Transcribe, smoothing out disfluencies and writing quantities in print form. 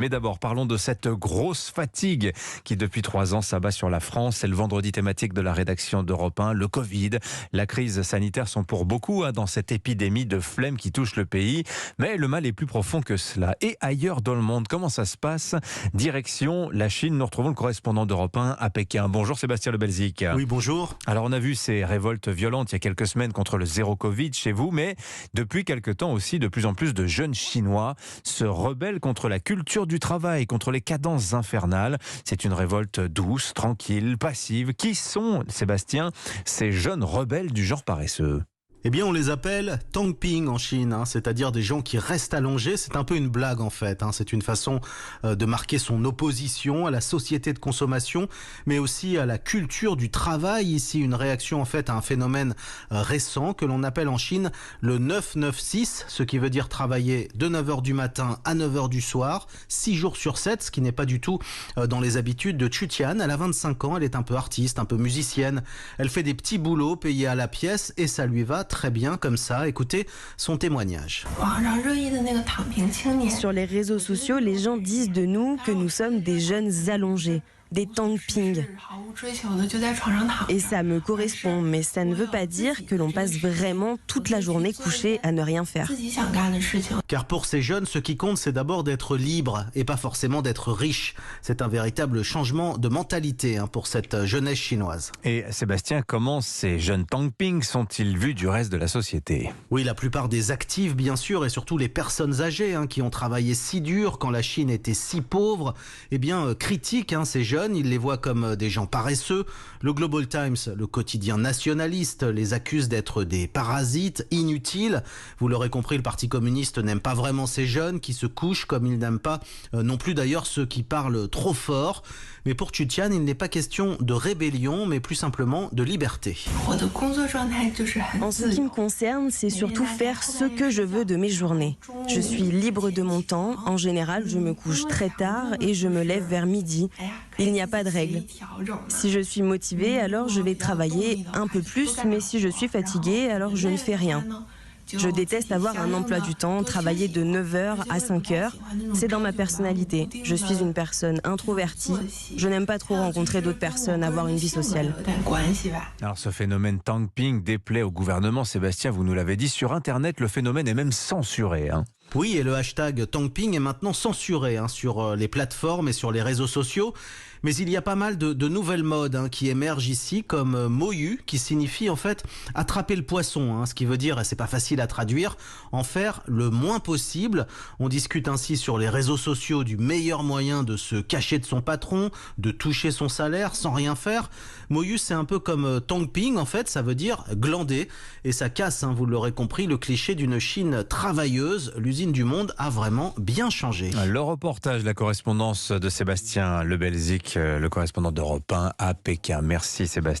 Mais d'abord, parlons de cette grosse fatigue qui depuis 3 ans s'abat sur la France. C'est le vendredi thématique de la rédaction d'Europe 1. Le Covid, la crise sanitaire sont pour beaucoup dans cette épidémie de flemme qui touche le pays. Mais le mal est plus profond que cela. Et ailleurs dans le monde, comment ça se passe? Direction la Chine. Nous retrouvons le correspondant d'Europe 1 à Pékin. Bonjour Sébastien Lebelzik. Oui, bonjour. Alors on a vu ces révoltes violentes il y a quelques semaines contre le zéro Covid chez vous, mais depuis quelque temps aussi, de plus en plus de jeunes Chinois se rebellent contre la culture du travail, contre les cadences infernales. C'est une révolte douce, tranquille, passive. Qui sont, Sébastien, ces jeunes rebelles du genre paresseux? Eh bien, on les appelle tangping en Chine, c'est-à-dire des gens qui restent allongés. C'est un peu une blague en fait. C'est une façon de marquer son opposition à la société de consommation, mais aussi à la culture du travail. Ici, une réaction en fait à un phénomène récent que l'on appelle en Chine le 9-9-6, ce qui veut dire travailler de 9h du matin à 9h du soir, 6 jours sur 7, ce qui n'est pas du tout dans les habitudes de Chu Tian. Elle a 25 ans, elle est un peu artiste, un peu musicienne. Elle fait des petits boulots payés à la pièce et ça lui va très bien comme ça. Écoutez son témoignage. Sur les réseaux sociaux, les gens disent de nous que nous sommes des jeunes allongés, des tangping. Et ça me correspond, mais ça ne veut pas dire que l'on passe vraiment toute la journée couché à ne rien faire. Car pour ces jeunes, ce qui compte, c'est d'abord d'être libre et pas forcément d'être riche. C'est un véritable changement de mentalité pour cette jeunesse chinoise. Et Sébastien, comment ces jeunes tangping sont-ils vus du reste de la société? Oui, la plupart des actifs, bien sûr, et surtout les personnes âgées qui ont travaillé si dur quand la Chine était si pauvre, eh bien, critiquent ces jeunes. Ils les voient comme des gens paresseux. Le Global Times, le quotidien nationaliste, les accuse d'être des parasites inutiles. Vous l'aurez compris, le Parti communiste n'aime pas vraiment ces jeunes qui se couchent, comme il n'aime pas non plus d'ailleurs ceux qui parlent trop fort. Mais pour Chu Tian, il n'est pas question de rébellion, mais plus simplement de liberté. En ce qui me concerne, c'est surtout faire ce que je veux de mes journées. Je suis libre de mon temps. En général, je me couche très tard et je me lève vers midi. Il n'y a pas de règle. Si je suis motivée, alors je vais travailler un peu plus, mais si je suis fatiguée, alors je ne fais rien. Je déteste avoir un emploi du temps, travailler de 9h à 5h. C'est dans ma personnalité. Je suis une personne introvertie. Je n'aime pas trop rencontrer d'autres personnes, avoir une vie sociale. Alors ce phénomène tangping déplaît au gouvernement. Sébastien, vous nous l'avez dit, sur Internet, le phénomène est même censuré. Oui, et le hashtag tangping est maintenant censuré sur les plateformes et sur les réseaux sociaux. Mais il y a pas mal de nouvelles modes qui émergent ici, comme moyu, qui signifie en fait attraper le poisson, ce qui veut dire, c'est pas facile à traduire, en faire le moins possible. On discute ainsi sur les réseaux sociaux du meilleur moyen de se cacher de son patron, de toucher son salaire sans rien faire. Moyu, c'est un peu comme tangping, en fait, ça veut dire glander, et ça casse, vous l'aurez compris, le cliché d'une Chine travailleuse. L'usine du monde a vraiment bien changé. Le reportage, la correspondance de Sébastien Lebelzik, le correspondant d'Europe 1 à Pékin. Merci Sébastien.